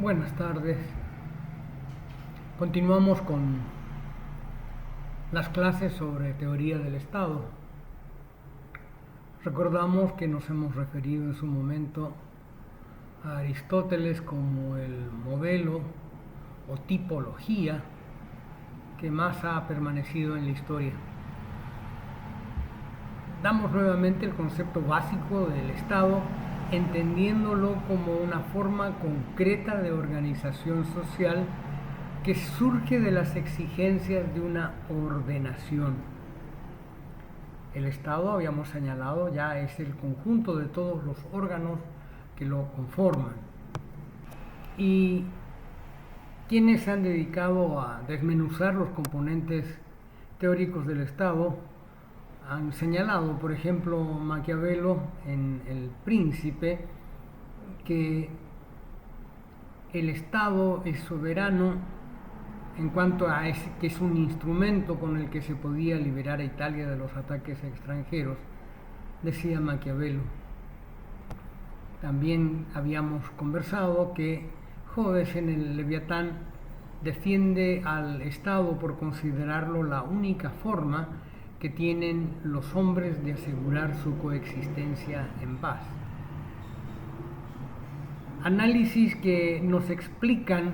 Buenas tardes. Continuamos con las clases sobre teoría del Estado. Recordamos que nos hemos referido en su momento a Aristóteles como el modelo o tipología que más ha permanecido en la historia. Damos nuevamente el concepto básico del Estado, entendiéndolo como una forma concreta de organización social que surge de las exigencias de una ordenación. El Estado, habíamos señalado, ya es el conjunto de todos los órganos que lo conforman. Y quienes se han dedicado a desmenuzar los componentes teóricos del Estado han señalado, por ejemplo, Maquiavelo en El Príncipe, que el Estado es soberano en cuanto a que es un instrumento con el que se podía liberar a Italia de los ataques extranjeros, decía Maquiavelo. También habíamos conversado que Hobbes en el Leviatán defiende al Estado por considerarlo la única forma que tienen los hombres de asegurar su coexistencia en paz. Análisis que nos explican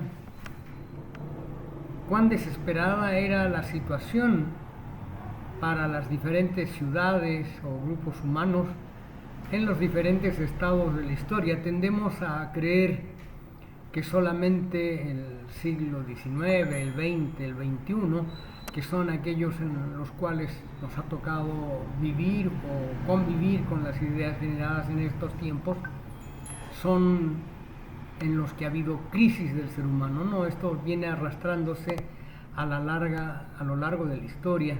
cuán desesperada era la situación para las diferentes ciudades o grupos humanos en los diferentes estados de la historia. Tendemos a creer que solamente el siglo XIX, el XX, el XXI, que son aquellos en los cuales nos ha tocado vivir o convivir con las ideas generadas en estos tiempos, son en los que ha habido crisis del ser humano. No, esto viene arrastrándose a lo largo de la historia.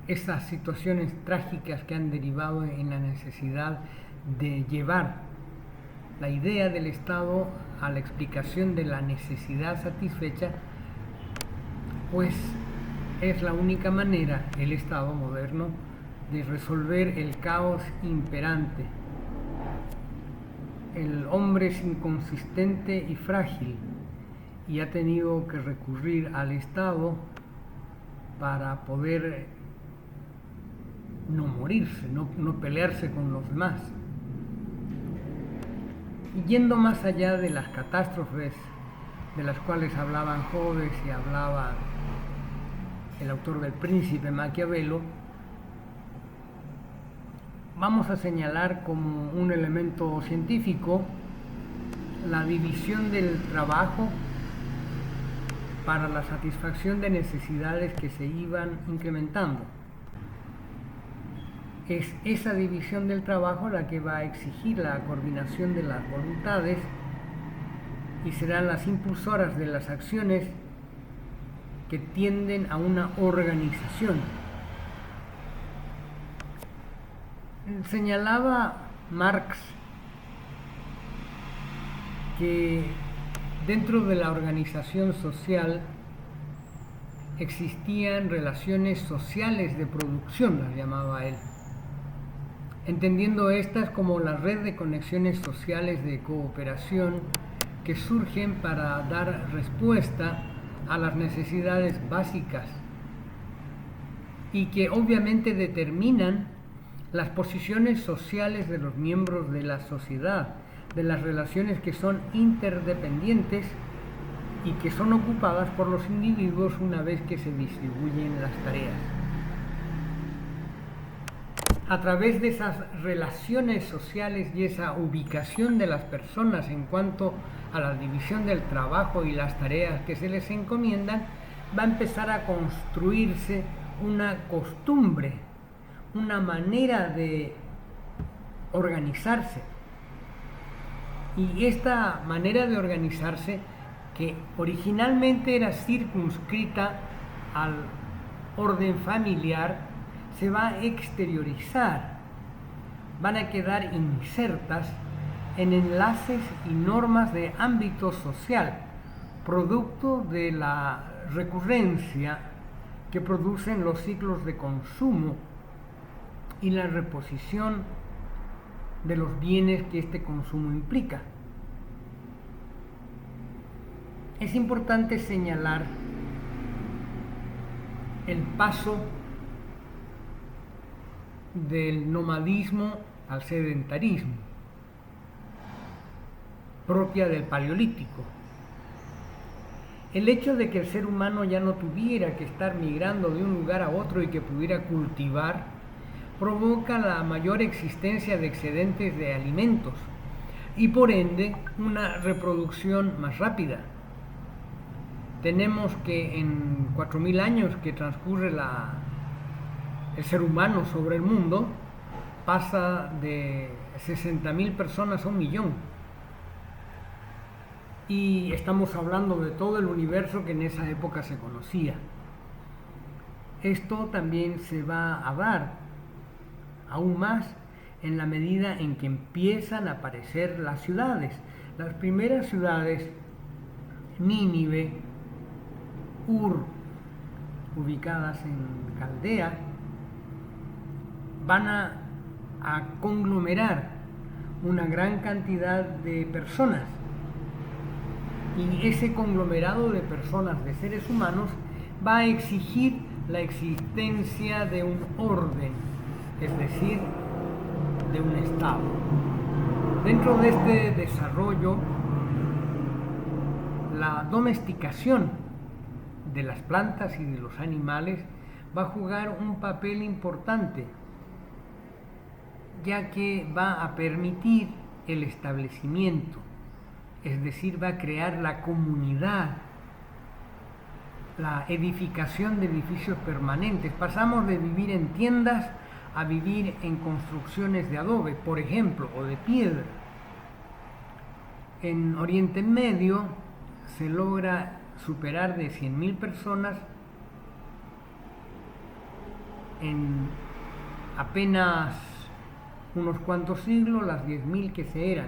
Esas situaciones trágicas que han derivado en la necesidad de llevar la idea del Estado a la explicación de la necesidad satisfecha, pues es la única manera, el Estado moderno, de resolver el caos imperante. El hombre es inconsistente y frágil y ha tenido que recurrir al Estado para poder no morirse, no pelearse con los demás. Y yendo más allá de las catástrofes de las cuales hablaban Hobbes y hablaba el autor del Príncipe, Maquiavelo, vamos a señalar como un elemento científico la división del trabajo para la satisfacción de necesidades que se iban incrementando. Es esa división del trabajo la que va a exigir la coordinación de las voluntades y serán las impulsoras de las acciones que tienden a una organización. Señalaba Marx que dentro de la organización social existían relaciones sociales de producción, las llamaba él, entendiendo estas como la red de conexiones sociales de cooperación que surgen para dar respuesta a las necesidades básicas y que obviamente determinan las posiciones sociales de los miembros de la sociedad, de las relaciones que son interdependientes y que son ocupadas por los individuos una vez que se distribuyen las tareas. A través de esas relaciones sociales y esa ubicación de las personas en cuanto a la división del trabajo y las tareas que se les encomiendan, va a empezar a construirse una costumbre, una manera de organizarse. Y esta manera de organizarse, que originalmente era circunscrita al orden familiar, se va a exteriorizar, van a quedar insertas en enlaces y normas de ámbito social, producto de la recurrencia que producen los ciclos de consumo y la reposición de los bienes que este consumo implica. Es importante señalar el paso del nomadismo al sedentarismo, propia del Paleolítico. El hecho de que el ser humano ya no tuviera que estar migrando de un lugar a otro y que pudiera cultivar, provoca la mayor existencia de excedentes de alimentos y por ende una reproducción más rápida. Tenemos que en 4000 años que transcurre el ser humano sobre el mundo, pasa de 60.000 personas a 1 millón. Y estamos hablando de todo el universo que en esa época se conocía. Esto también se va a dar aún más en la medida en que empiezan a aparecer las ciudades. Las primeras ciudades, Nínive, Ur, ubicadas en Caldea, van a conglomerar una gran cantidad de personas. Y ese conglomerado de personas, de seres humanos, va a exigir la existencia de un orden, es decir, de un Estado. Dentro de este desarrollo, la domesticación de las plantas y de los animales va a jugar un papel importante, ya que va a permitir el establecimiento, es decir, va a crear la comunidad, la edificación de edificios permanentes. Pasamos de vivir en tiendas a vivir en construcciones de adobe, por ejemplo, o de piedra. En Oriente Medio se logra superar de 100.000 personas en apenas unos cuantos siglos, las 10.000 que se eran.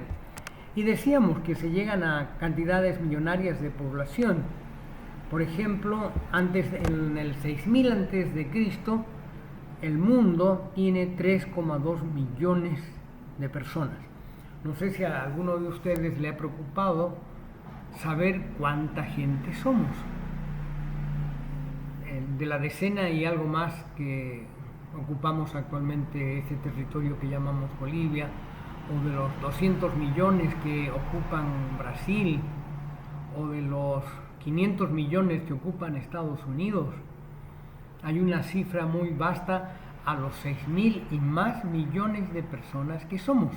Y decíamos que se llegan a cantidades millonarias de población. Por ejemplo, en el 6000 antes de Cristo, el mundo tiene 3,2 millones de personas. No sé si a alguno de ustedes le ha preocupado saber cuánta gente somos. De la decena y algo más que ocupamos actualmente este territorio que llamamos Bolivia, o de los 200 millones que ocupan Brasil, o de los 500 millones que ocupan Estados Unidos, hay una cifra muy vasta a los 6.000 y más millones de personas que somos.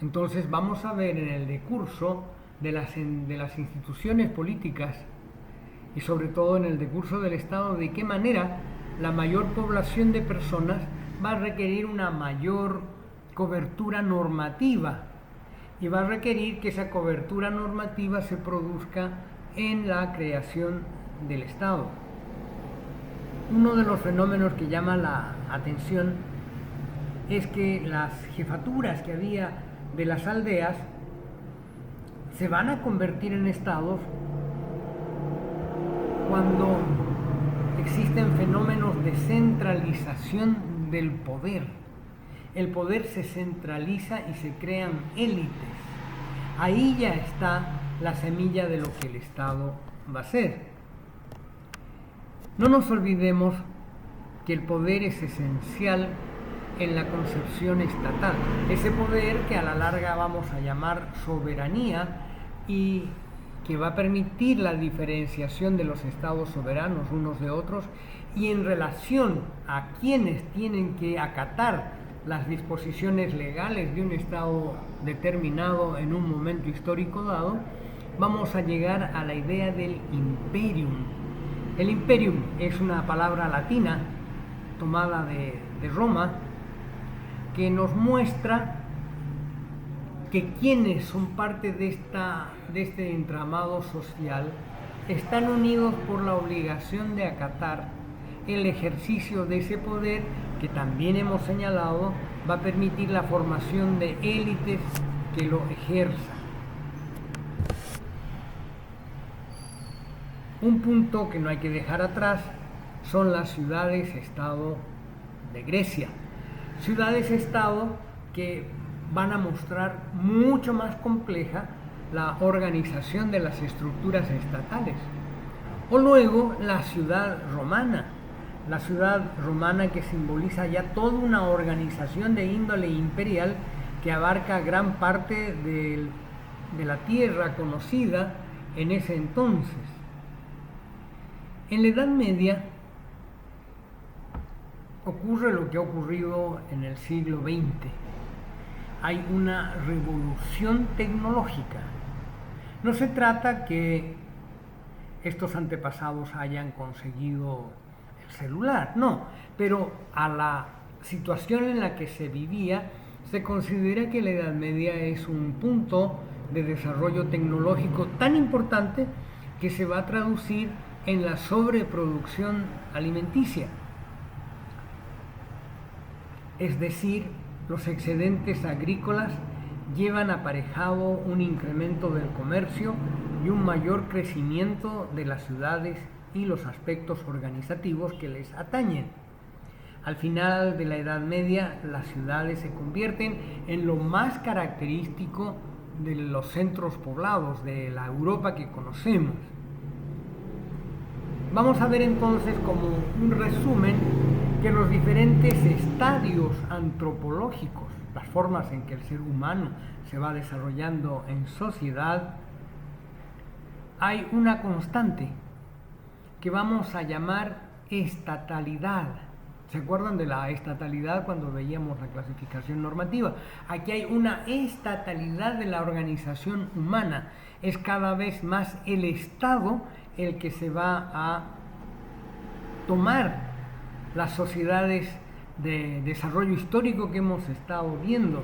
Entonces vamos a ver en el decurso de las instituciones políticas y sobre todo en el decurso del Estado de qué manera la mayor población de personas va a requerir una mayor cobertura normativa y va a requerir que esa cobertura normativa se produzca en la creación del Estado. Uno de los fenómenos que llama la atención es que las jefaturas que había de las aldeas se van a convertir en estados cuando existen fenómenos de centralización del poder. El poder se centraliza y se crean élites. Ahí ya está la semilla de lo que el Estado va a ser. No nos olvidemos que el poder es esencial en la concepción estatal. Ese poder que a la larga vamos a llamar soberanía y que va a permitir la diferenciación de los estados soberanos unos de otros y en relación a quienes tienen que acatar las disposiciones legales de un estado determinado en un momento histórico dado, vamos a llegar a la idea del imperium. El imperium es una palabra latina tomada de Roma que nos muestra que quienes son parte de este entramado social están unidos por la obligación de acatar el ejercicio de ese poder que también hemos señalado va a permitir la formación de élites que lo ejerzan. Un punto que no hay que dejar atrás son las ciudades-estado de Grecia. Ciudades-estado que van a mostrar mucho más compleja la organización de las estructuras estatales. O luego la ciudad romana que simboliza ya toda una organización de índole imperial que abarca gran parte de la tierra conocida en ese entonces. En la Edad Media ocurre lo que ha ocurrido en el siglo XX. Hay una revolución tecnológica. No se trata que estos antepasados hayan conseguido el celular, no, pero a la situación en la que se vivía, se considera que la Edad Media es un punto de desarrollo tecnológico tan importante que se va a traducir en la sobreproducción alimenticia. Es decir, los excedentes agrícolas llevan aparejado un incremento del comercio y un mayor crecimiento de las ciudades y los aspectos organizativos que les atañen. Al final de la Edad Media, las ciudades se convierten en lo más característico de los centros poblados de la Europa que conocemos. Vamos a ver entonces como un resumen que los diferentes estadios antropológicos, las formas en que el ser humano se va desarrollando en sociedad, hay una constante que vamos a llamar estatalidad. ¿Se acuerdan de la estatalidad cuando veíamos la clasificación normativa? Aquí hay una estatalidad de la organización humana. Es cada vez más el Estado el que se va a tomar las sociedades de desarrollo histórico que hemos estado viendo.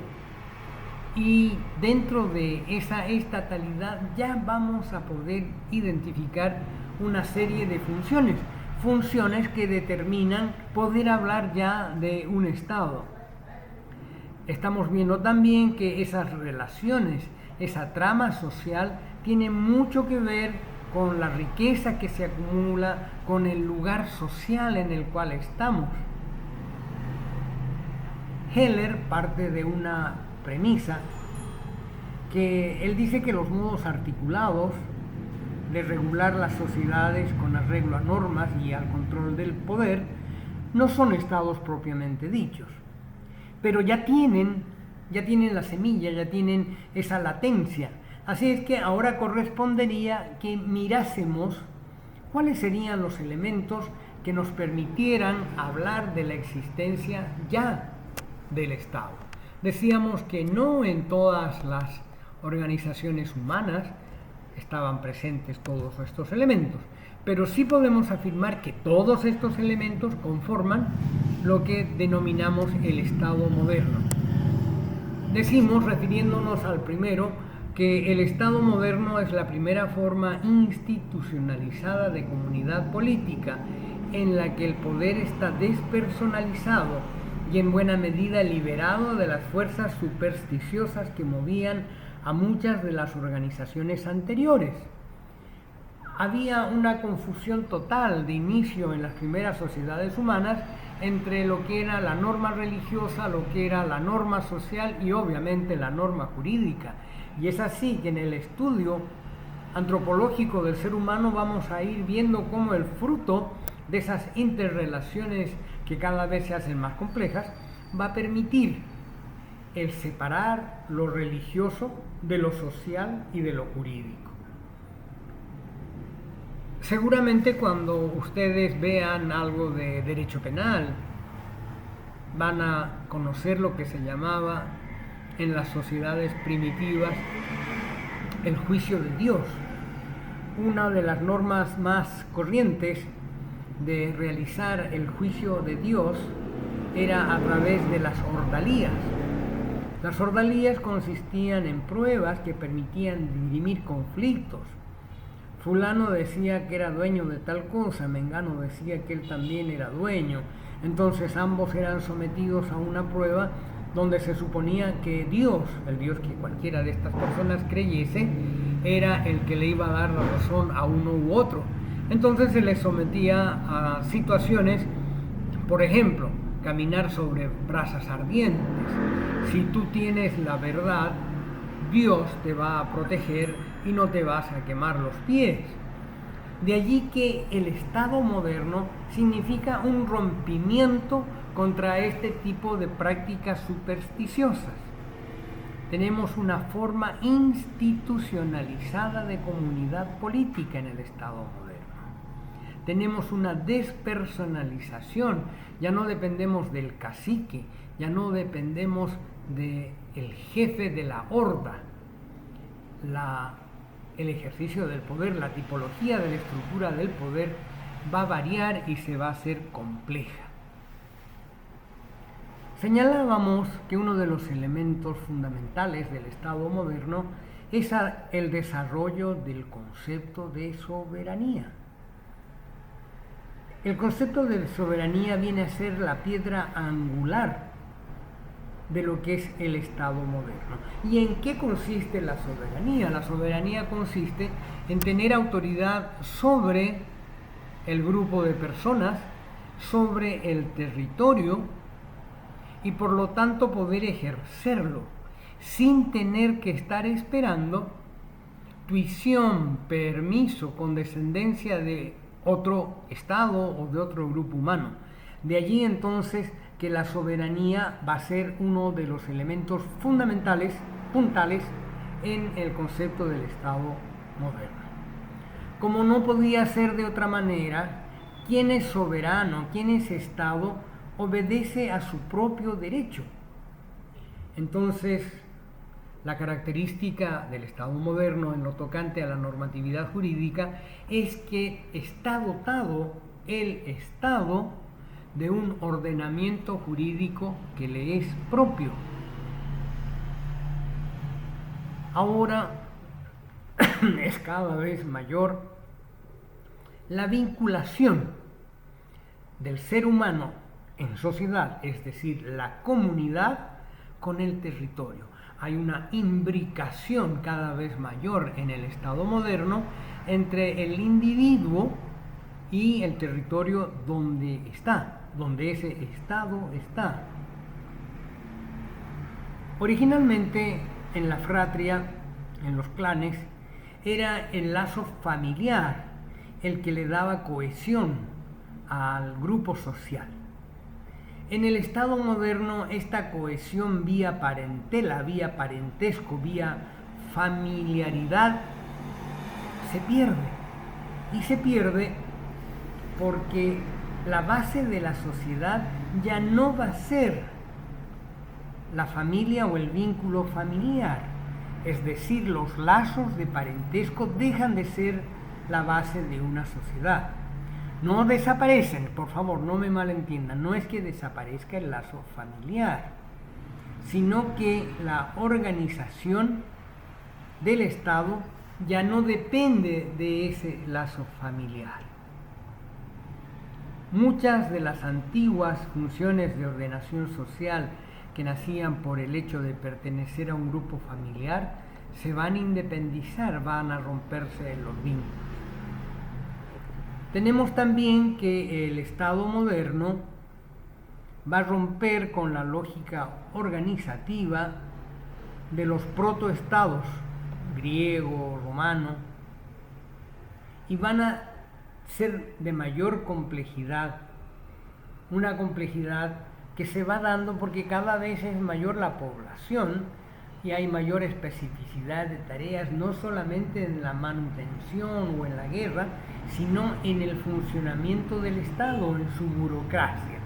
Y dentro de esa estatalidad ya vamos a poder identificar una serie de funciones que determinan poder hablar ya de un Estado. Estamos viendo también que esas relaciones, esa trama social, tiene mucho que ver con la riqueza que se acumula, con el lugar social en el cual estamos. Heller parte de una premisa que él dice que los modos articulados de regular las sociedades con arreglo a normas y al control del poder no son estados propiamente dichos, pero ya tienen la semilla, ya tienen esa latencia. Así es que ahora correspondería que mirásemos cuáles serían los elementos que nos permitieran hablar de la existencia ya del Estado. Decíamos que no en todas las organizaciones humanas estaban presentes todos estos elementos, pero sí podemos afirmar que todos estos elementos conforman lo que denominamos el Estado moderno. Decimos, refiriéndonos al primero, que el Estado moderno es la primera forma institucionalizada de comunidad política en la que el poder está despersonalizado y en buena medida liberado de las fuerzas supersticiosas que movían a muchas de las organizaciones anteriores. Había una confusión total de inicio en las primeras sociedades humanas entre lo que era la norma religiosa, lo que era la norma social y obviamente la norma jurídica. Y es así que en el estudio antropológico del ser humano vamos a ir viendo cómo el fruto de esas interrelaciones que cada vez se hacen más complejas va a permitir el separar lo religioso de lo social y de lo jurídico. Seguramente cuando ustedes vean algo de derecho penal, van a conocer lo que se llamaba en las sociedades primitivas el juicio de Dios. Una de las normas más corrientes de realizar el juicio de Dios era a través de las ordalías. Las ordalías consistían en pruebas que permitían dirimir conflictos. Fulano decía que era dueño de tal cosa, Mengano decía que él también era dueño. Entonces ambos eran sometidos a una prueba donde se suponía que Dios, el Dios que cualquiera de estas personas creyese, era el que le iba a dar la razón a uno u otro. Entonces se les sometía a situaciones, por ejemplo, caminar sobre brasas ardientes. Si tú tienes la verdad, Dios te va a proteger y no te vas a quemar los pies. De allí que el Estado moderno significa un rompimiento contra este tipo de prácticas supersticiosas. Tenemos una forma institucionalizada de comunidad política en el Estado moderno. Tenemos una despersonalización, ya no dependemos del cacique, ya no dependemos del jefe de la horda. El ejercicio del poder, la tipología de la estructura del poder va a variar y se va a hacer compleja. Señalábamos que uno de los elementos fundamentales del Estado moderno es el desarrollo del concepto de soberanía. El concepto de soberanía viene a ser la piedra angular de lo que es el Estado moderno. ¿Y en qué consiste la soberanía? La soberanía consiste en tener autoridad sobre el grupo de personas, sobre el territorio, y por lo tanto poder ejercerlo sin tener que estar esperando tuición, permiso, condescendencia de otro Estado o de otro grupo humano. De allí entonces que la soberanía va a ser uno de los elementos fundamentales, puntales, en el concepto del Estado moderno. Como no podía ser de otra manera, quien es soberano, quien es Estado, obedece a su propio derecho. Entonces, la característica del Estado moderno en lo tocante a la normatividad jurídica es que está dotado el Estado de un ordenamiento jurídico que le es propio. Ahora es cada vez mayor la vinculación del ser humano en sociedad, es decir, la comunidad, con el territorio. Hay una imbricación cada vez mayor en el Estado moderno entre el individuo y el territorio donde está, donde ese Estado está. Originalmente en la fratria, en los clanes, era el lazo familiar el que le daba cohesión al grupo social. En el Estado moderno, esta cohesión vía parentela, vía parentesco, vía familiaridad, se pierde. Y se pierde porque la base de la sociedad ya no va a ser la familia o el vínculo familiar. Es decir, los lazos de parentesco dejan de ser la base de una sociedad. No desaparecen, por favor, no me malentiendan, no es que desaparezca el lazo familiar, sino que la organización del Estado ya no depende de ese lazo familiar. Muchas de las antiguas funciones de ordenación social que nacían por el hecho de pertenecer a un grupo familiar se van a independizar, van a romperse los vínculos. Tenemos también que el Estado moderno va a romper con la lógica organizativa de los protoestados griego, romano, y van a ser de mayor complejidad, una complejidad que se va dando porque cada vez es mayor la población y hay mayor especificidad de tareas, no solamente en la manutención o en la guerra, sino en el funcionamiento del Estado, en su burocracia.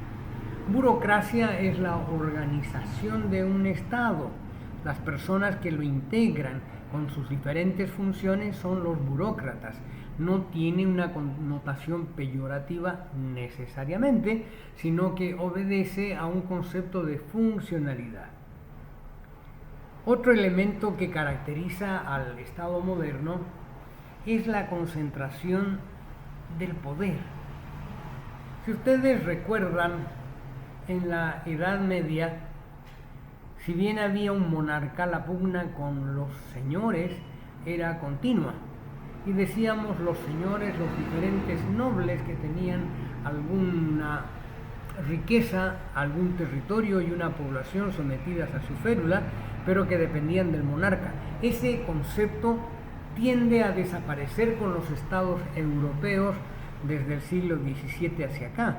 Burocracia es la organización de un Estado. Las personas que lo integran con sus diferentes funciones son los burócratas. No tiene una connotación peyorativa necesariamente, sino que obedece a un concepto de funcionalidad. Otro elemento que caracteriza al Estado moderno es la concentración del poder. Si ustedes recuerdan, en la Edad Media, si bien había un monarca, la pugna con los señores era continua. Y decíamos los señores, los diferentes nobles que tenían alguna riqueza, algún territorio y una población sometidas a su férula, pero que dependían del monarca. Ese concepto tiende a desaparecer con los estados europeos desde el siglo XVII hacia acá,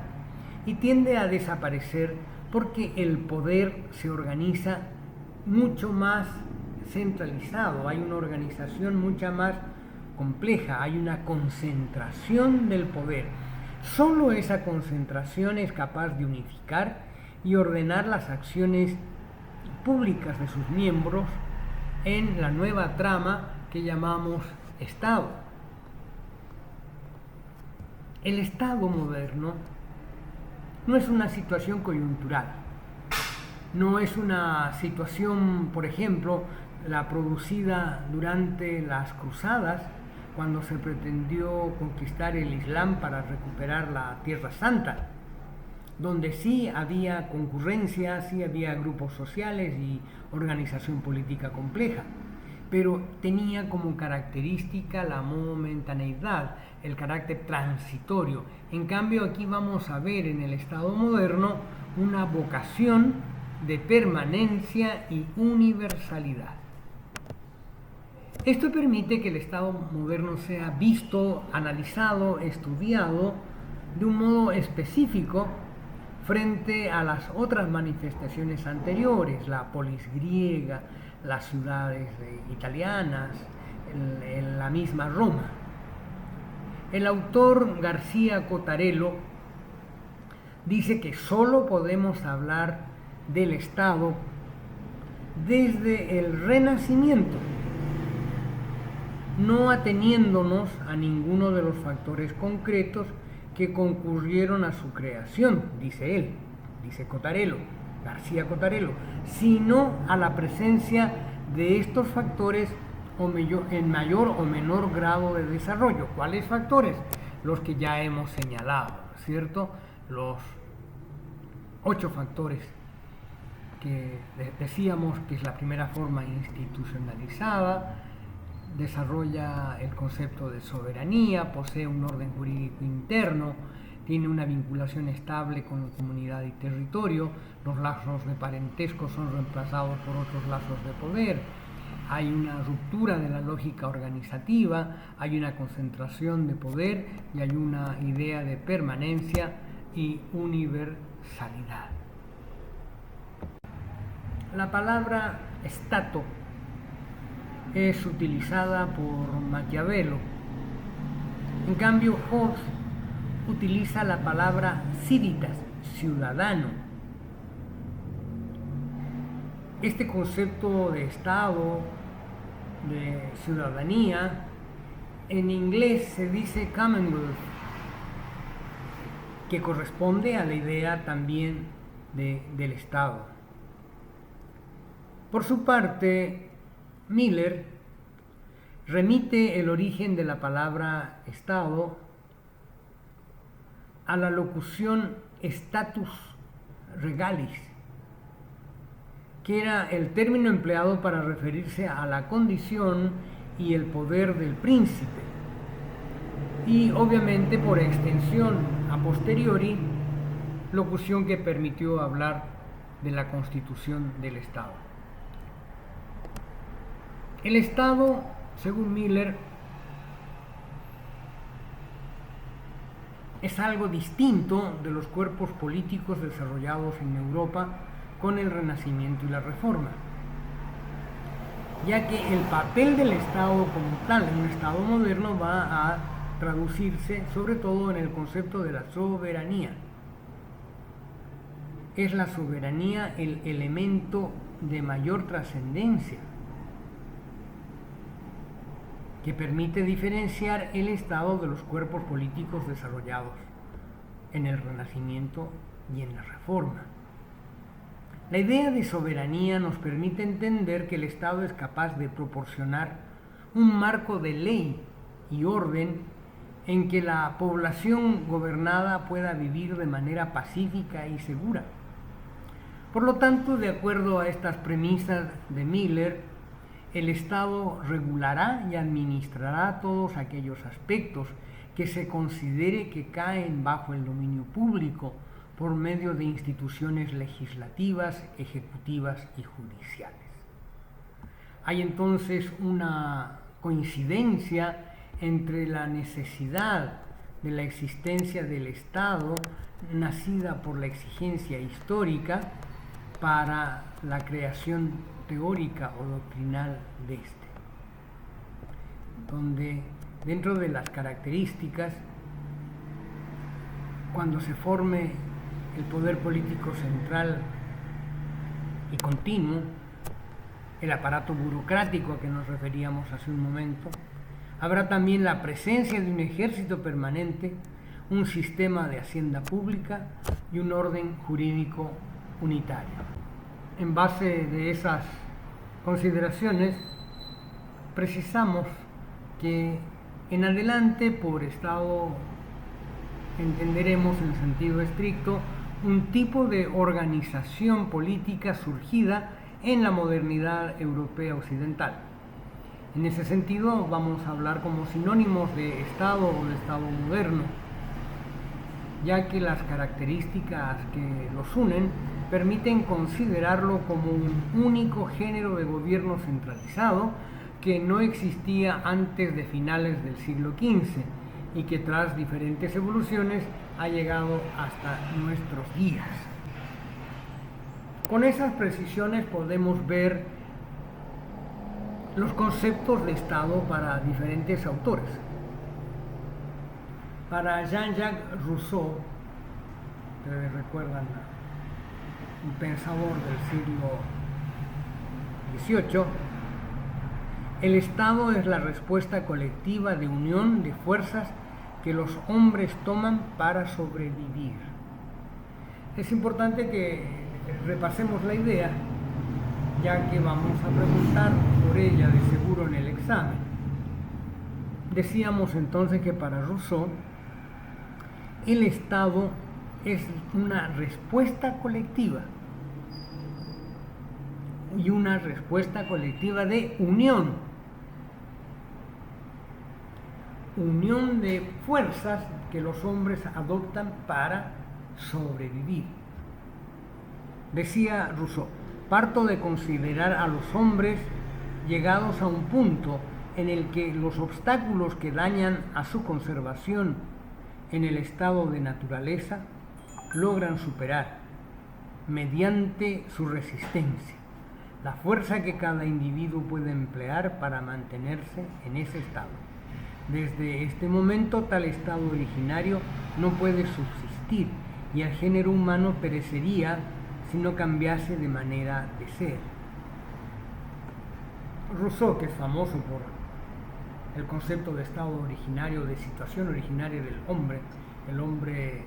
y tiende a desaparecer porque el poder se organiza mucho más centralizado, hay una organización mucho más compleja, hay una concentración del poder. Solo esa concentración es capaz de unificar y ordenar las acciones públicas de sus miembros en la nueva trama que llamamos Estado. El Estado moderno no es una situación coyuntural, no es una situación, por ejemplo, la producida durante las cruzadas, cuando se pretendió conquistar el Islam para recuperar la Tierra Santa, donde sí había concurrencia, sí había grupos sociales y organización política compleja, pero tenía como característica la momentaneidad, el carácter transitorio. En cambio, aquí vamos a ver en el Estado moderno una vocación de permanencia y universalidad. Esto permite que el Estado moderno sea visto, analizado, estudiado de un modo específico frente a las otras manifestaciones anteriores, la polis griega, las ciudades italianas, la misma Roma. El autor García Cotarello dice que solo podemos hablar del Estado desde el Renacimiento, no ateniéndonos a ninguno de los factores concretos que concurrieron a su creación, dice él, dice Cotarello, García Cotarello, sino a la presencia de estos factores en mayor o menor grado de desarrollo. ¿Cuáles factores? Los que ya hemos señalado, ¿cierto? Los 8 factores que decíamos que es la primera forma institucionalizada, desarrolla el concepto de soberanía, posee un orden jurídico interno, tiene una vinculación estable con comunidad y territorio, los lazos de parentesco son reemplazados por otros lazos de poder, hay una ruptura de la lógica organizativa, hay una concentración de poder y hay una idea de permanencia y universalidad. La palabra Stato es utilizada por Maquiavelo. En cambio, Hobbes utiliza la palabra civitas, ciudadano. Este concepto de Estado, de ciudadanía, en inglés se dice Commonwealth, que corresponde a la idea también del Estado. Por su parte, Miller remite el origen de la palabra Estado a la locución status regalis, que era el término empleado para referirse a la condición y el poder del príncipe, y obviamente por extensión a posteriori, locución que permitió hablar de la constitución del Estado. El Estado, según Miller, es algo distinto de los cuerpos políticos desarrollados en Europa con el Renacimiento y la Reforma, ya que el papel del Estado como tal en un Estado moderno va a traducirse sobre todo en el concepto de la soberanía. Es la soberanía el elemento de mayor trascendencia que permite diferenciar el Estado de los cuerpos políticos desarrollados en el Renacimiento y en la Reforma. La idea de soberanía nos permite entender que el Estado es capaz de proporcionar un marco de ley y orden en que la población gobernada pueda vivir de manera pacífica y segura. Por lo tanto, de acuerdo a estas premisas de Miller, el Estado regulará y administrará todos aquellos aspectos que se considere que caen bajo el dominio público, por medio de instituciones legislativas, ejecutivas y judiciales. Hay entonces una coincidencia entre la necesidad de la existencia del Estado, nacida por la exigencia histórica, para la creación teórica o doctrinal de este, donde dentro de las características, cuando se forme el poder político central y continuo, el aparato burocrático a que nos referíamos hace un momento, habrá también la presencia de un ejército permanente, un sistema de hacienda pública y un orden jurídico unitario. En base de esas consideraciones, precisamos que en adelante por Estado entenderemos en sentido estricto un tipo de organización política surgida en la modernidad europea occidental. En ese sentido vamos a hablar como sinónimos de Estado o de Estado moderno, ya que las características que los unen permiten considerarlo como un único género de gobierno centralizado que no existía antes de finales del siglo XV y que tras diferentes evoluciones ha llegado hasta nuestros días. Con esas precisiones podemos ver los conceptos de Estado para diferentes autores. Para Jean-Jacques Rousseau, ustedes recuerdan, un pensador del siglo XVIII, el Estado es la respuesta colectiva de unión de fuerzas que los hombres toman para sobrevivir. Es importante que repasemos la idea, ya que vamos a preguntar por ella de seguro en el examen. Decíamos entonces que para Rousseau el Estado es una respuesta colectiva y una respuesta colectiva de unión de fuerzas que los hombres adoptan para sobrevivir. Decía Rousseau: parto de considerar a los hombres llegados a un punto en el que los obstáculos que dañan a su conservación en el estado de naturaleza logran superar, mediante su resistencia, la fuerza que cada individuo puede emplear para mantenerse en ese estado. Desde este momento, tal estado originario no puede subsistir y el género humano perecería si no cambiase de manera de ser. Rousseau, que es famoso por el concepto de estado originario, de situación originaria del hombre, el hombre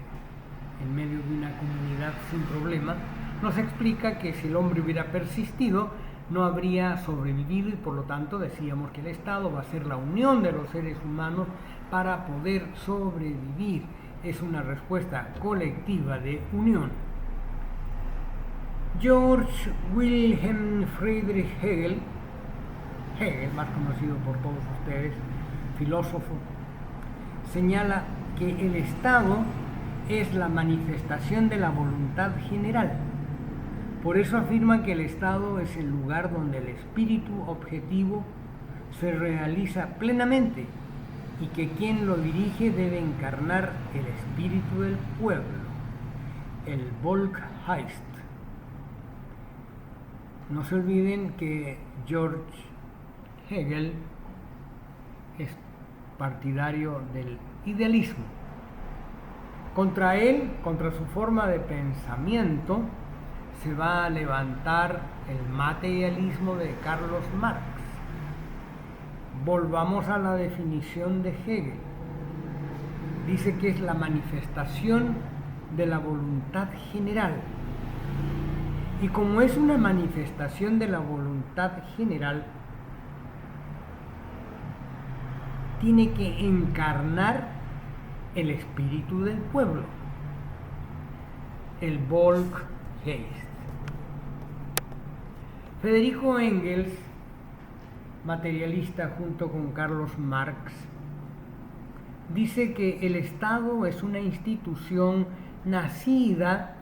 en medio de una comunidad sin problema, nos explica que si el hombre hubiera persistido, no habría sobrevivido y por lo tanto decíamos que el Estado va a ser la unión de los seres humanos para poder sobrevivir. Es una respuesta colectiva de unión. Georg Wilhelm Friedrich Hegel, más conocido por todos ustedes, filósofo, señala que el Estado es la manifestación de la voluntad general. Por eso afirma que el Estado es el lugar donde el espíritu objetivo se realiza plenamente y que quien lo dirige debe encarnar el espíritu del pueblo, el Volksgeist. No se olviden que Georg Hegel es partidario del idealismo. Contra él, contra su forma de pensamiento, se va a levantar el materialismo de Carlos Marx. Volvamos a la definición de Hegel. Dice que es la manifestación de la voluntad general. Y como es una manifestación de la voluntad general, tiene que encarnar el espíritu del pueblo, el Volksgeist. Federico Engels, materialista junto con Carlos Marx, dice que el Estado es una institución nacida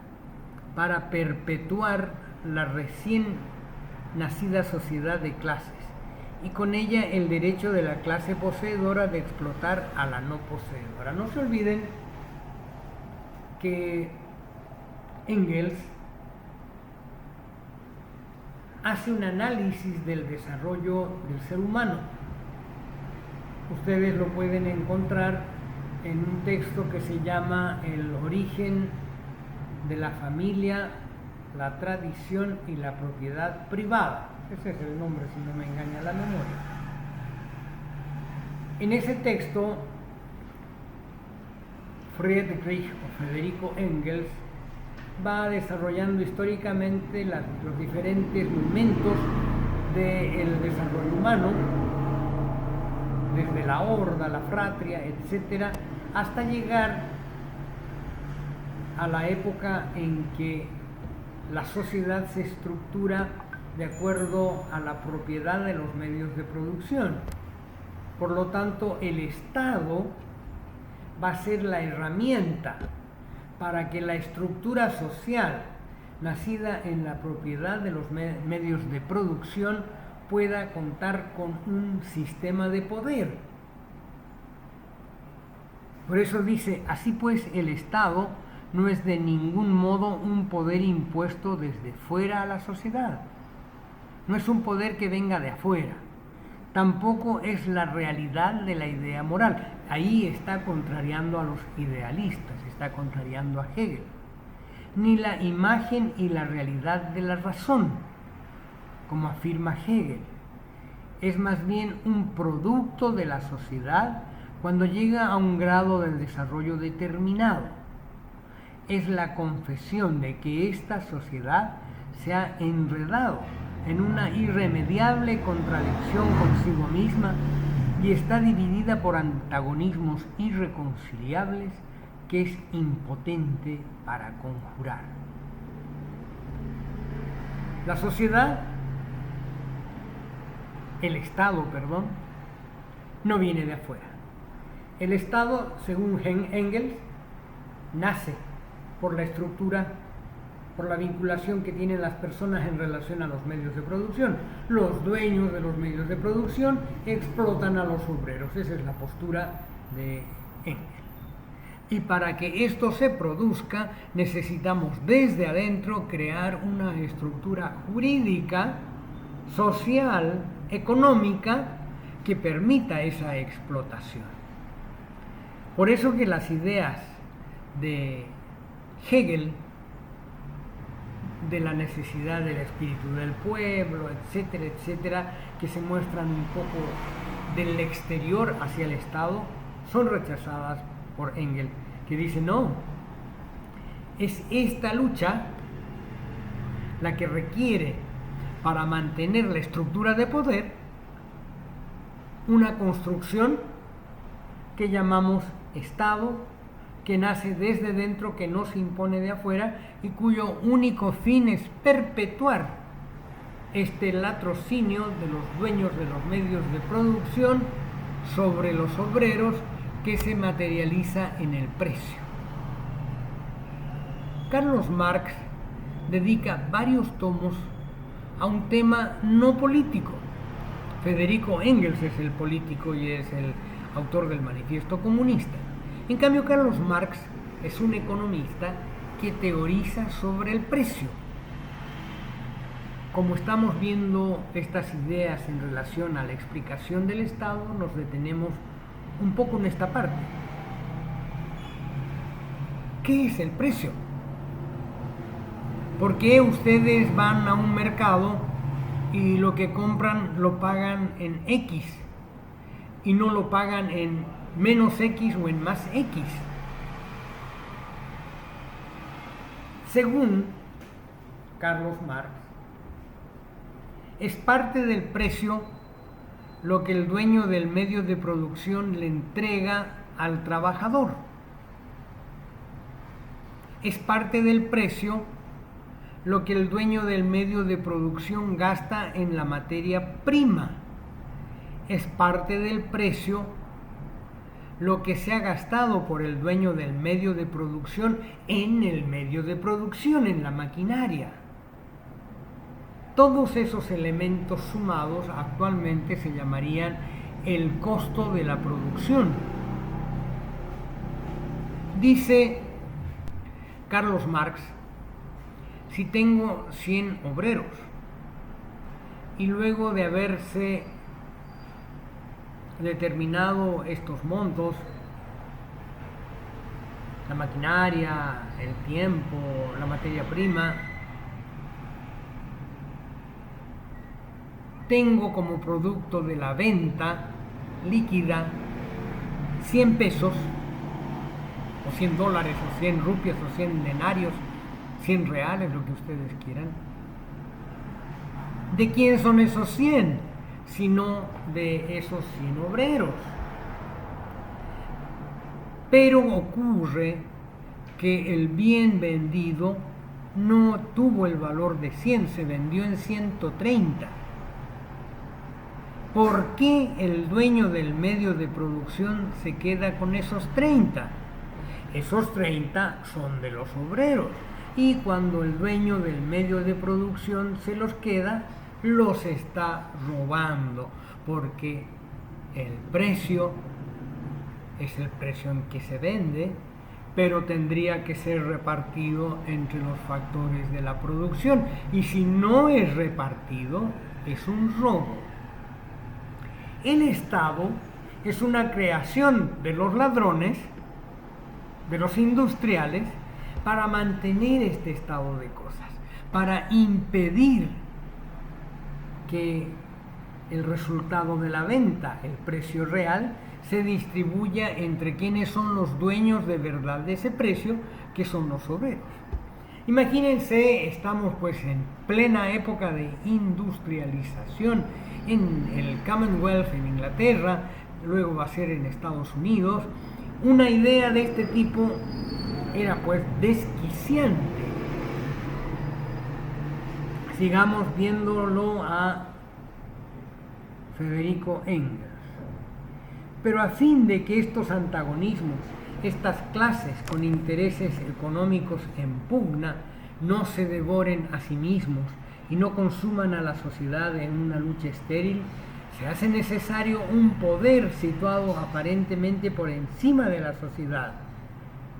para perpetuar la recién nacida sociedad de clases y con ella el derecho de la clase poseedora de explotar a la no poseedora. No se olviden que Engels hace un análisis del desarrollo del ser humano. Ustedes lo pueden encontrar en un texto que se llama El origen de la familia, la tradición y la propiedad privada. Ese es el nombre, si no me engaña la memoria. En ese texto, Friedrich o Federico Engels va desarrollando históricamente los diferentes momentos del desarrollo humano, desde la horda, la fratria, etcétera, hasta llegar a la época en que la sociedad se estructura de acuerdo a la propiedad de los medios de producción. Por lo tanto, el Estado va a ser la herramienta para que la estructura social nacida en la propiedad de los medios de producción pueda contar con un sistema de poder. Por eso dice, así pues el Estado no es de ningún modo un poder impuesto desde fuera a la sociedad. No es un poder que venga de afuera. Tampoco es la realidad de la idea moral. Ahí está contrariando a los idealistas, está contrariando a Hegel. Ni la imagen y la realidad de la razón, como afirma Hegel. Es más bien un producto de la sociedad cuando llega a un grado de desarrollo determinado. Es la confesión de que esta sociedad se ha enredado en una irremediable contradicción consigo misma y está dividida por antagonismos irreconciliables que es impotente para conjurar. La sociedad, el Estado, no viene de afuera. El Estado, según Engels, nace por la estructura, por la vinculación que tienen las personas en relación a los medios de producción. Los dueños de los medios de producción explotan a los obreros. Esa es la postura de Engels. Y para que esto se produzca, necesitamos desde adentro crear una estructura jurídica, social, económica, que permita esa explotación. Por eso que las ideas de Hegel, de la necesidad del espíritu del pueblo, etcétera, etcétera, que se muestran un poco del exterior hacia el Estado, son rechazadas por Engels, que dice no, es esta lucha la que requiere para mantener la estructura de poder una construcción que llamamos Estado, que nace desde dentro, que no se impone de afuera y cuyo único fin es perpetuar este latrocinio de los dueños de los medios de producción sobre los obreros, que se materializa en el precio. Carlos Marx dedica varios tomos a un tema no político. Federico Engels es el político y es el autor del Manifiesto Comunista. En cambio, Carlos Marx es un economista que teoriza sobre el precio. Como estamos viendo estas ideas en relación a la explicación del Estado, nos detenemos un poco en esta parte. ¿Qué es el precio? ¿Por qué ustedes van a un mercado y lo que compran lo pagan en X y no lo pagan en menos X o en más X? Según Carlos Marx, es parte del precio lo que el dueño del medio de producción le entrega al trabajador. Es parte del precio lo que el dueño del medio de producción gasta en la materia prima. Es parte del precio lo que se ha gastado por el dueño del medio de producción en el medio de producción, en la maquinaria. Todos esos elementos sumados actualmente se llamarían el costo de la producción. Dice Carlos Marx, si tengo 100 obreros y luego de haberse determinado estos montos, la maquinaria, el tiempo, la materia prima, tengo como producto de la venta líquida 100 pesos, o 100 dólares, o 100 rupias, o 100 denarios, 100 reales, lo que ustedes quieran. ¿De quién son esos 100? Sino de esos 100 obreros. Pero ocurre que el bien vendido no tuvo el valor de 100, se vendió en 130. ¿Por qué el dueño del medio de producción se queda con esos 30? Esos 30 son de los obreros, y cuando el dueño del medio de producción se los queda, los está robando, porque el precio es el precio en que se vende, pero tendría que ser repartido entre los factores de la producción, y si no es repartido, es un robo. El Estado es una creación de los ladrones, de los industriales, para mantener este estado de cosas, para impedir que el resultado de la venta, el precio real, se distribuya entre quienes son los dueños de verdad de ese precio, que son los obreros. Imagínense, estamos pues en plena época de industrialización en el Commonwealth en Inglaterra, luego va a ser en Estados Unidos. Una idea de este tipo era pues desquiciante. Sigamos viéndolo a Federico Engels. Pero a fin de que estos antagonismos, estas clases con intereses económicos en pugna, no se devoren a sí mismos y no consuman a la sociedad en una lucha estéril, se hace necesario un poder situado aparentemente por encima de la sociedad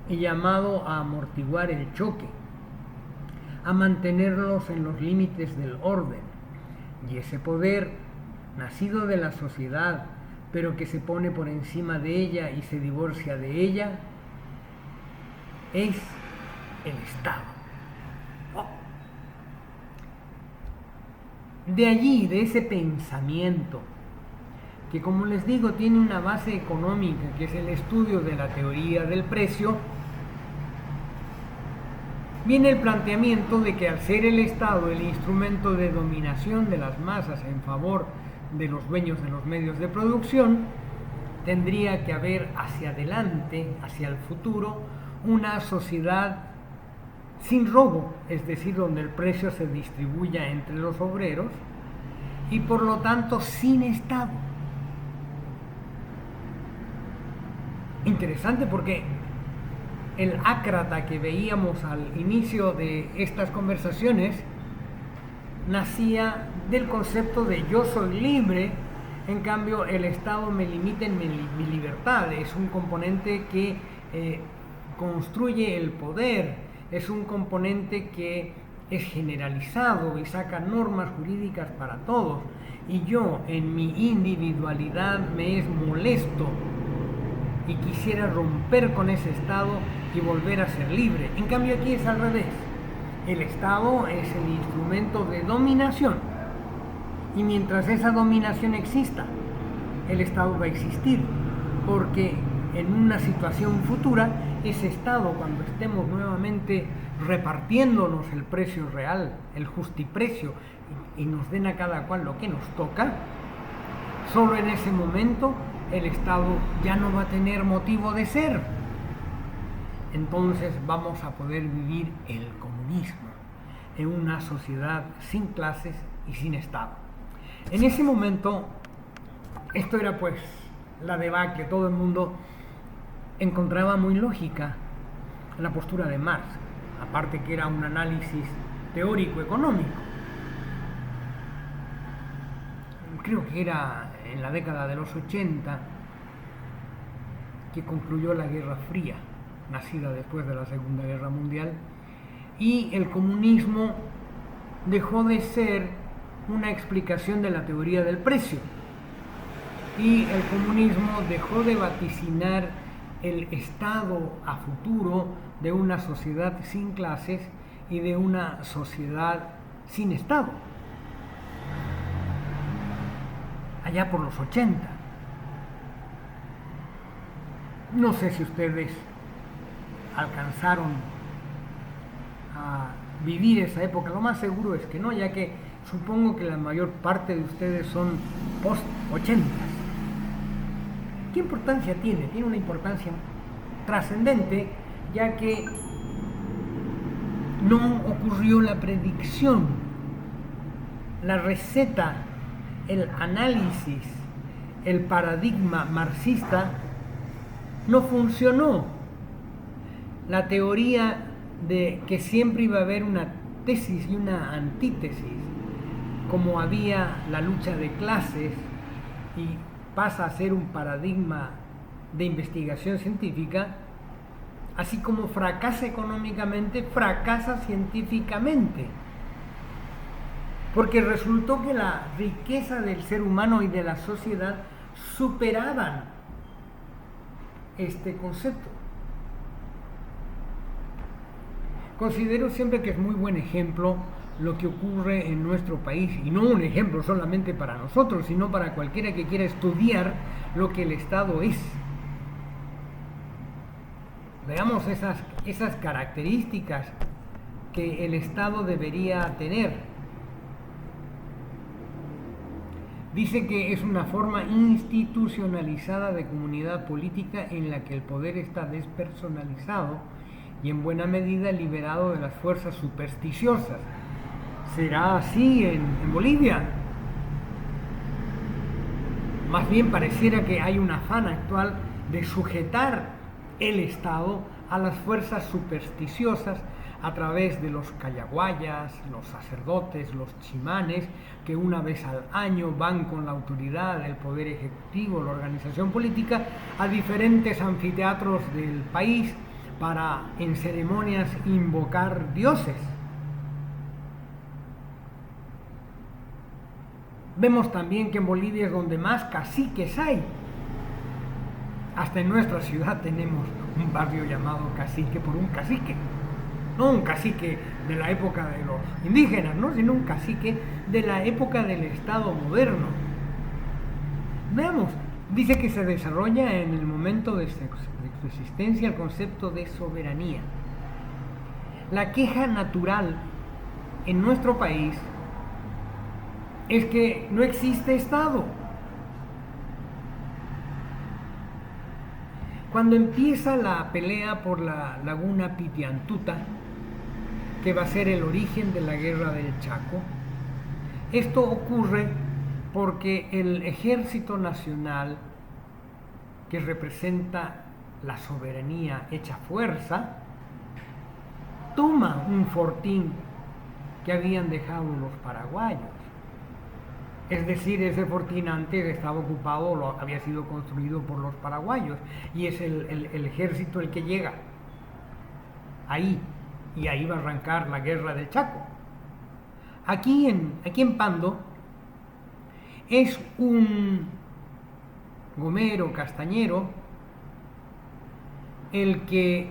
y llamado a amortiguar el choque, a mantenerlos en los límites del orden. Y ese poder, nacido de la sociedad, pero que se pone por encima de ella y se divorcia de ella, es el Estado. De allí, de ese pensamiento, que como les digo tiene una base económica, que es el estudio de la teoría del precio, viene el planteamiento de que al ser el Estado el instrumento de dominación de las masas en favor de los dueños de los medios de producción, tendría que haber hacia adelante, hacia el futuro, una sociedad sin robo, es decir, donde el precio se distribuya entre los obreros y por lo tanto sin Estado. Interesante, porque el ácrata que veíamos al inicio de estas conversaciones nacía del concepto de yo soy libre, en cambio el Estado me limita en mi libertad. Es un componente que construye el poder, es un componente que es generalizado y saca normas jurídicas para todos, y yo en mi individualidad me es molesto y quisiera romper con ese Estado y volver a ser libre. En cambio aquí es al revés. El Estado es el instrumento de dominación, y mientras esa dominación exista, el Estado va a existir, porque en una situación futura, ese Estado, cuando estemos nuevamente repartiéndonos el precio real, el justiprecio, y nos den a cada cual lo que nos toca, solo en ese momento el Estado ya no va a tener motivo de ser. Entonces vamos a poder vivir el comunismo en una sociedad sin clases y sin Estado. En ese momento, esto era pues la debacle, todo el mundo encontraba muy lógica la postura de Marx, aparte que era un análisis teórico económico. Creo que era en la década de los 80 que concluyó la Guerra Fría, nacida después de la Segunda Guerra Mundial, y el comunismo dejó de ser una explicación de la teoría del precio, y el comunismo dejó de vaticinar el estado a futuro de una sociedad sin clases y de una sociedad sin Estado, allá por los 80. No sé si ustedes alcanzaron a vivir esa época, lo más seguro es que no, ya que supongo que la mayor parte de ustedes son post-80. ¿Qué importancia tiene? Tiene una importancia trascendente, ya que no ocurrió la predicción, la receta, el análisis, el paradigma marxista no funcionó. La teoría de que siempre iba a haber una tesis y una antítesis, como había la lucha de clases y pasa a ser un paradigma de investigación científica, así como fracasa económicamente, fracasa científicamente. Porque resultó que la riqueza del ser humano y de la sociedad superaban este concepto. Considero siempre que es muy buen ejemplo lo que ocurre en nuestro país, y no un ejemplo solamente para nosotros, sino para cualquiera que quiera estudiar lo que el Estado es. Veamos esas características que el Estado debería tener. Dice que es una forma institucionalizada de comunidad política en la que el poder está despersonalizado y en buena medida liberado de las fuerzas supersticiosas. ¿Será así en Bolivia? Más bien pareciera que hay un afán actual de sujetar el Estado a las fuerzas supersticiosas a través de los callaguayas, los sacerdotes, los chimanes, que una vez al año van con la autoridad del poder ejecutivo, la organización política, a diferentes anfiteatros del país para en ceremonias invocar dioses. Vemos también que en Bolivia es donde más caciques hay. Hasta en nuestra ciudad tenemos un barrio llamado Cacique por un cacique. No un cacique de la época de los indígenas, ¿no? Sino un cacique de la época del Estado moderno. Veamos, dice que se desarrolla en el momento de su existencia el concepto de soberanía. La queja natural en nuestro país es que no existe Estado. Cuando empieza la pelea por la laguna Pitiantuta, que va a ser el origen de la guerra del Chaco, esto ocurre porque el Ejército Nacional, que representa la soberanía hecha fuerza, toma un fortín que habían dejado los paraguayos. Es decir, ese fortín antes estaba ocupado, había sido construido por los paraguayos, y es el ejército el que llega ahí, y ahí va a arrancar la guerra del Chaco. Aquí en Pando es un gomero castañero el que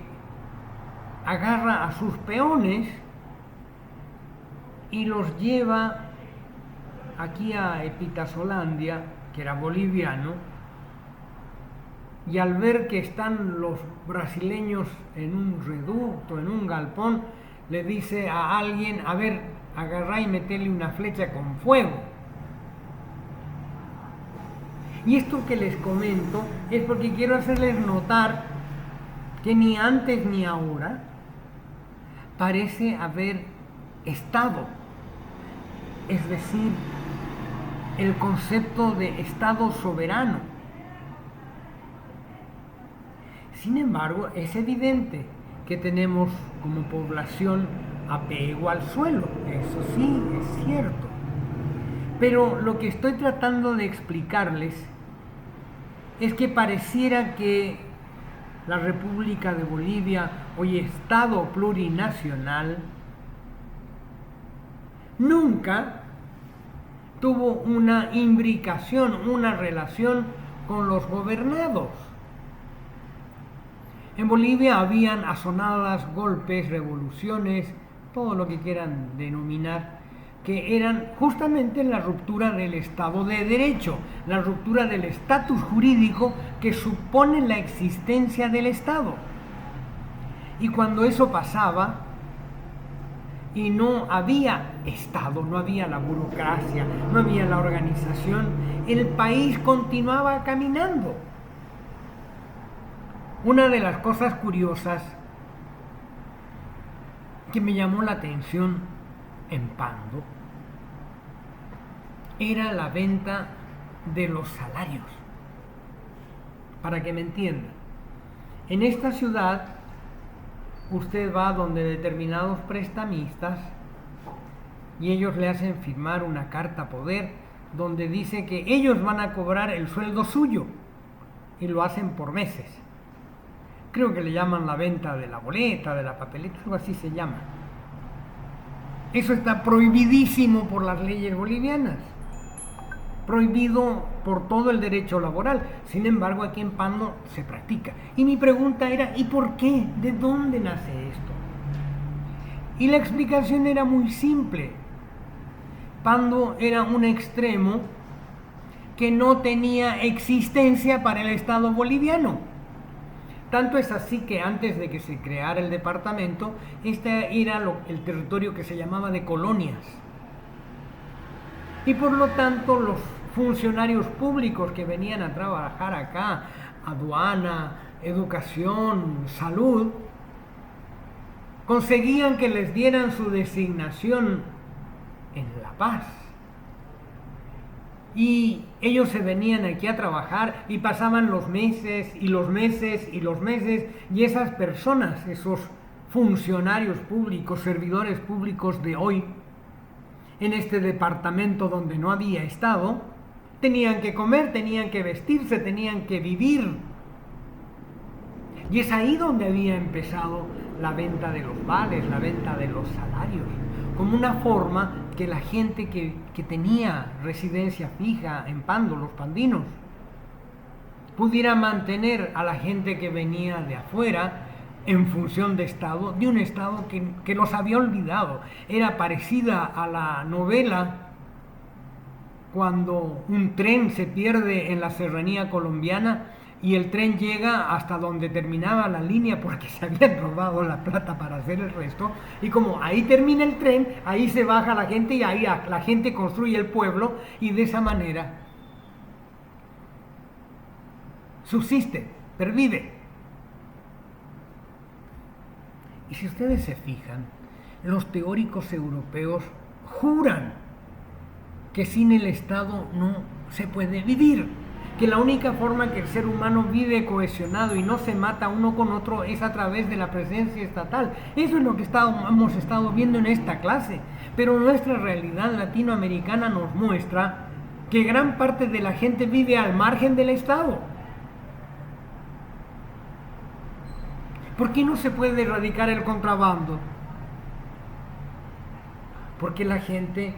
agarra a sus peones y los lleva aquí a Epitazolandia, que era boliviano, y al ver que están los brasileños en un reducto, en un galpón, le dice a alguien: a ver, agarrá y metele una flecha con fuego. Y esto que les comento es porque quiero hacerles notar que ni antes ni ahora parece haber Estado, es decir, el concepto de Estado soberano. Sin embargo, es evidente que tenemos como población apego al suelo, eso sí, es cierto. Pero lo que estoy tratando de explicarles es que pareciera que la República de Bolivia, hoy Estado plurinacional, nunca tuvo una imbricación, una relación con los gobernados. En Bolivia habían asonadas, golpes, revoluciones, todo lo que quieran denominar, que eran justamente la ruptura del Estado de Derecho, la ruptura del estatus jurídico que supone la existencia del Estado. Y cuando eso pasaba, y no había Estado, no había la burocracia, no había la organización, el país continuaba caminando. Una de las cosas curiosas que me llamó la atención en Pando era la venta de los salarios. Para que me entiendan, en esta ciudad usted va donde determinados prestamistas y ellos le hacen firmar una carta poder donde dice que ellos van a cobrar el sueldo suyo y lo hacen por meses. Creo que le llaman la venta de la boleta, de la papeleta, algo así se llama. Eso está prohibidísimo por las leyes bolivianas, prohibido por todo el derecho laboral. Sin embargo, aquí en Pando se practica. Y mi pregunta era, ¿y por qué? ¿De dónde nace esto? Y la explicación era muy simple. Pando era un extremo que no tenía existencia para el Estado boliviano. Tanto es así que antes de que se creara el departamento, este era el territorio que se llamaba de colonias. Y por lo tanto los funcionarios públicos que venían a trabajar acá, aduana, educación, salud, conseguían que les dieran su designación en La Paz. Y ellos se venían aquí a trabajar y pasaban los meses y los meses y los meses, y esas personas, esos funcionarios públicos, servidores públicos de hoy, en este departamento donde no había Estado, tenían que comer, tenían que vestirse, tenían que vivir. Y es ahí donde había empezado la venta de los vales, la venta de los salarios, como una forma que la gente que tenía residencia fija en Pando, los pandinos, pudiera mantener a la gente que venía de afuera en función de Estado, de un Estado que los había olvidado. Era parecida a la novela cuando un tren se pierde en la serranía colombiana y el tren llega hasta donde terminaba la línea porque se habían robado la plata para hacer el resto, y como ahí termina el tren, ahí se baja la gente y ahí la gente construye el pueblo, y de esa manera subsiste, pervive. Y si ustedes se fijan, los teóricos europeos juran que sin el Estado no se puede vivir, que la única forma que el ser humano vive cohesionado y no se mata uno con otro es a través de la presencia estatal. Eso es lo que hemos estado viendo en esta clase, pero nuestra realidad latinoamericana nos muestra que gran parte de la gente vive al margen del Estado. ¿Por qué no se puede erradicar el contrabando? Porque la gente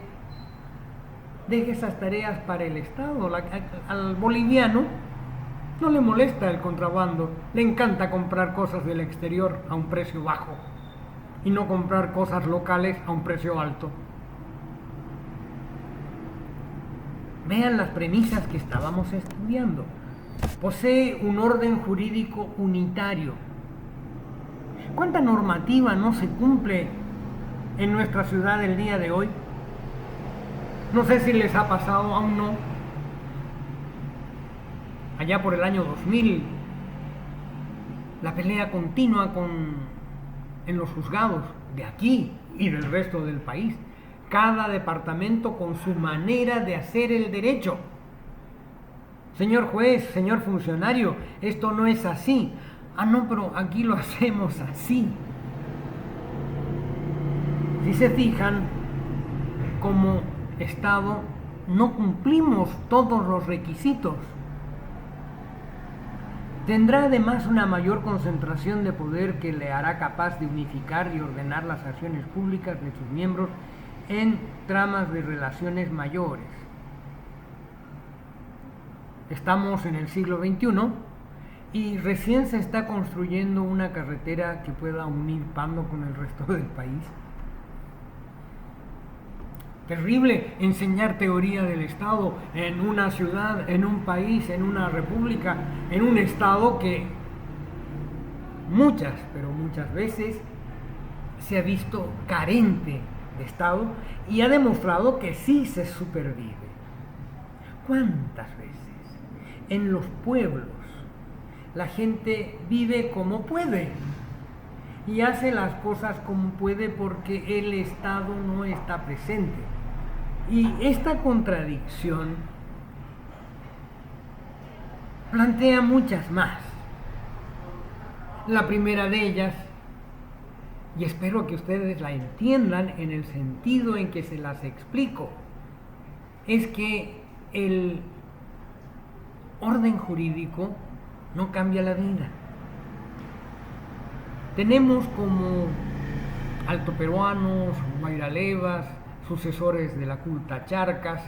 deja esas tareas para el Estado. Al boliviano no le molesta el contrabando, le encanta comprar cosas del exterior a un precio bajo y no comprar cosas locales a un precio alto. Vean las premisas que estábamos estudiando. Posee un orden jurídico unitario. ¿Cuánta normativa no se cumple en nuestra ciudad el día de hoy? No sé si les ha pasado, aún no. Allá por el año 2000, la pelea continua en los juzgados de aquí y del resto del país. Cada departamento con su manera de hacer el derecho. Señor juez, señor funcionario, esto no es así. Ah, no, pero aquí lo hacemos así. Si se fijan, como Estado no cumplimos todos los requisitos. Tendrá además una mayor concentración de poder que le hará capaz de unificar y ordenar las acciones públicas de sus miembros en tramas de relaciones mayores. Estamos en el siglo XXI y recién se está construyendo una carretera que pueda unir Pando con el resto del país. Terrible enseñar teoría del Estado en una ciudad, en un país, en una república, en un Estado que muchas, pero muchas veces se ha visto carente de Estado y ha demostrado que sí se supervive. ¿Cuántas veces en los pueblos la gente vive como puede y hace las cosas como puede porque el Estado no está presente? Y esta contradicción plantea muchas más. La primera de ellas, y espero que ustedes la entiendan en el sentido en que se las explico, es que el orden jurídico no cambia la vida. Tenemos como altoperuanos, guairalevas, sucesores de la culta charcas,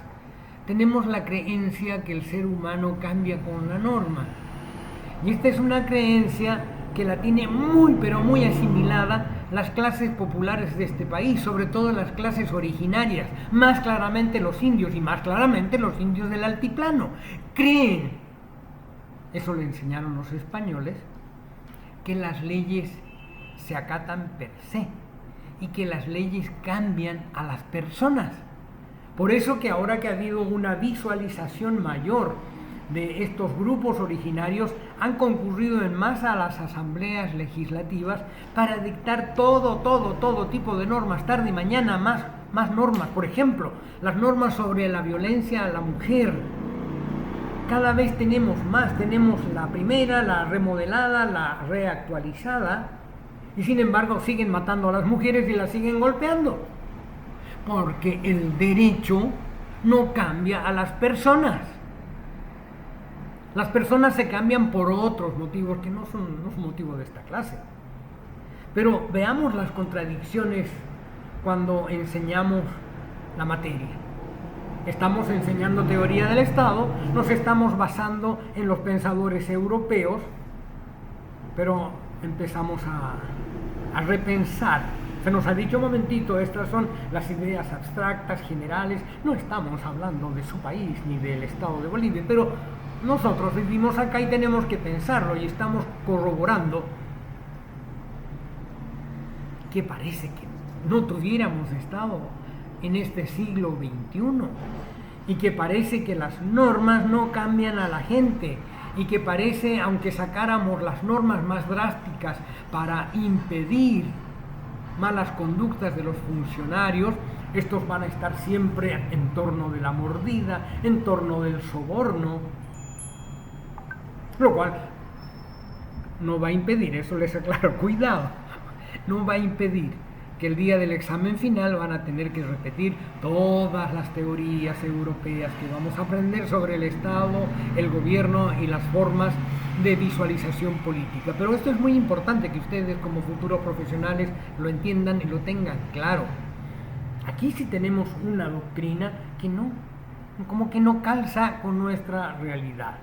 tenemos la creencia que el ser humano cambia con la norma. Y esta es una creencia que la tiene muy, pero muy asimilada las clases populares de este país, sobre todo las clases originarias, más claramente los indios y más claramente los indios del altiplano. Creen, eso le enseñaron los españoles, que las leyes se acatan per se y que las leyes cambian a las personas. Por eso que ahora que ha habido una visualización mayor de estos grupos originarios, han concurrido en masa a las asambleas legislativas para dictar todo tipo de normas, tarde y mañana más normas. Por ejemplo, las normas sobre la violencia a la mujer. Cada vez tenemos más, tenemos la primera, la remodelada, la reactualizada, y sin embargo siguen matando a las mujeres y las siguen golpeando, porque el derecho no cambia a las personas. Las personas se cambian por otros motivos que no son motivos de esta clase. Pero veamos las contradicciones cuando enseñamos la materia. Estamos enseñando teoría del Estado, nos estamos basando en los pensadores europeos, pero empezamos a repensar. Se nos ha dicho un momentito, estas son las ideas abstractas, generales, no estamos hablando de su país ni del Estado de Bolivia, pero nosotros vivimos acá y tenemos que pensarlo y estamos corroborando que parece que no tuviéramos Estado en este siglo XXI y que parece que las normas no cambian a la gente y que parece, aunque sacáramos las normas más drásticas para impedir malas conductas de los funcionarios, estos van a estar siempre en torno de la mordida, en torno del soborno, lo cual no va a impedir, eso les aclaro, cuidado, no va a impedir que el día del examen final van a tener que repetir todas las teorías europeas que vamos a aprender sobre el Estado, el gobierno y las formas de visualización política. Pero esto es muy importante que ustedes como futuros profesionales lo entiendan y lo tengan claro. Aquí sí tenemos una doctrina que como que no calza con nuestra realidad,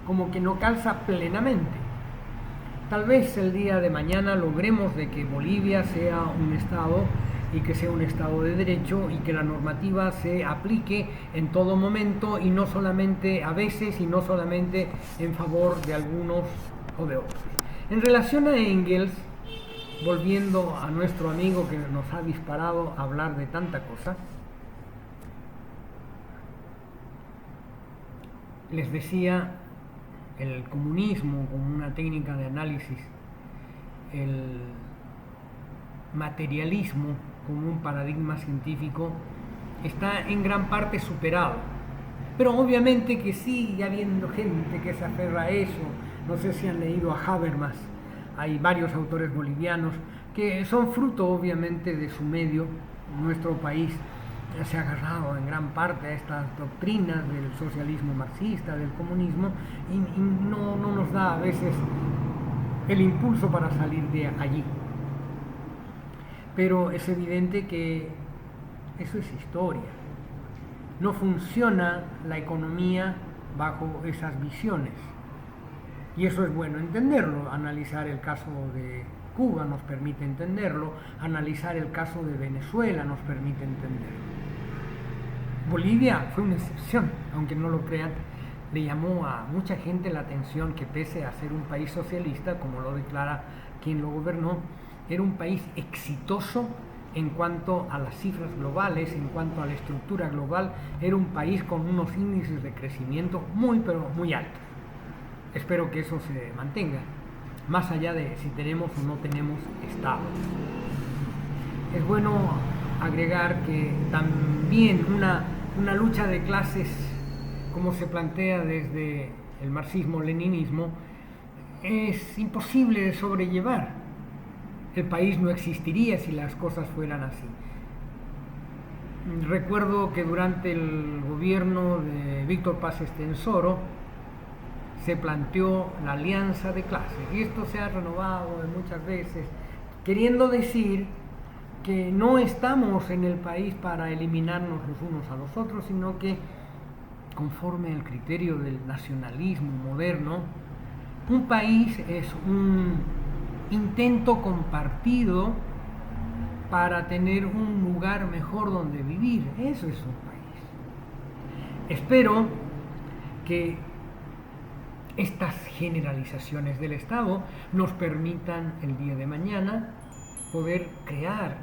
como que no calza plenamente. Tal vez el día de mañana logremos de que Bolivia sea un Estado y que sea un Estado de derecho y que la normativa se aplique en todo momento y no solamente a veces y no solamente en favor de algunos o de otros. En relación a Engels, volviendo a nuestro amigo que nos ha disparado a hablar de tanta cosa, les decía, el comunismo como una técnica de análisis, el materialismo como un paradigma científico, está en gran parte superado. Pero obviamente que sigue habiendo gente que se aferra a eso, No sé si han leído a Habermas. Hay varios autores bolivianos que son fruto obviamente de su medio. Nuestro país se ha agarrado en gran parte a estas doctrinas del socialismo marxista, del comunismo, y no nos da a veces el impulso para salir de allí. Pero es evidente que eso es historia. No funciona la economía bajo esas visiones. Y eso es bueno entenderlo. Analizar el caso de Cuba nos permite entenderlo. Analizar el caso de Venezuela nos permite entenderlo. Bolivia fue una excepción, aunque no lo crean. Le llamó a mucha gente la atención que pese a ser un país socialista, como lo declara quien lo gobernó, era un país exitoso en cuanto a las cifras globales, en cuanto a la estructura global. Era un país con unos índices de crecimiento muy, pero muy altos. Espero que eso se mantenga, más allá de si tenemos o no tenemos estados. Es bueno agregar que también una lucha de clases, como se plantea desde el marxismo-leninismo, es imposible de sobrellevar. El país no existiría si las cosas fueran así. Recuerdo que durante el gobierno de Víctor Paz Estenssoro se planteó la alianza de clases, y esto se ha renovado muchas veces, queriendo decir que no estamos en el país para eliminarnos los unos a los otros, sino que, conforme al criterio del nacionalismo moderno, un país es un intento compartido para tener un lugar mejor donde vivir. Eso es un país. Espero que estas generalizaciones del Estado nos permitan el día de mañana poder crear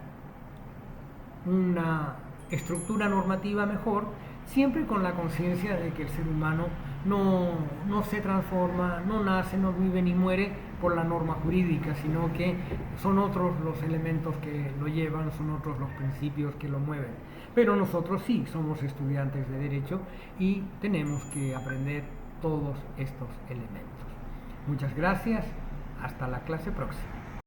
una estructura normativa mejor, siempre con la conciencia de que el ser humano no se transforma, no nace, no vive ni muere por la norma jurídica, sino que son otros los elementos que lo llevan, son otros los principios que lo mueven. Pero nosotros sí somos estudiantes de Derecho y tenemos que aprender todos estos elementos. Muchas gracias, hasta la clase próxima.